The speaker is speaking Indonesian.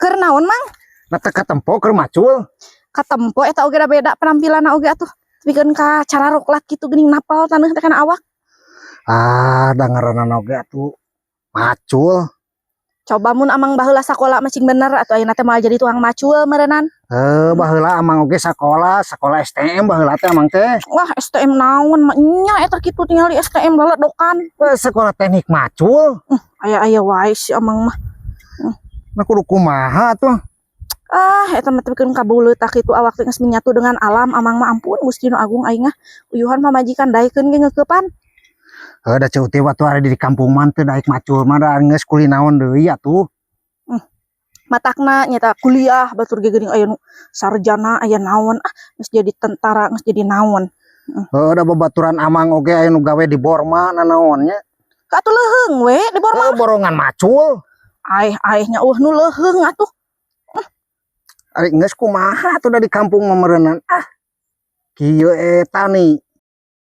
keur naon mang? Nata katempo keur macul. Katempo eta oge da beda penampilanna oge atuh. Pikeun ka cara roklat kitu geuning napal taneuh teh kana awak. Ah, dangaranna oge atuh macul. Coba mun amang baheula sakola macing bener atuh ayeuna teh moal jadi tukang macul meureunnan. Baheula amang oge sakola STM baheula teh amang teh. Wah, STM naon mah nya eta kitu tingali STM leledokan. Sekolah teknik macul. Aya wae si amang mah. Nah kudu kumaha tuh. Eta mah pikeun kabuleutak kitu awak teh geus menyatu dengan alam amang mah ampun Gusti Nu Agung aing uyuhan pamajikan daekeun ge ngeukepan. Da ceuti waktu ada di kampung mah teu daek macul mah da geus kulinaon deui atuh. Matakna nyata kuliah batur ge geuning aya nu sarjana aya naon geus jadi tentara geus jadi naon. Da babaturan amang oge aya nu gawe di Borma nanaonnya. Ka atuh leuheung we di Borma. Borongan macul. Aih-aihnya nu leuheung atuh. Ari geus kumaha tuh da di kampung mah meureunnan. Kieu eta nih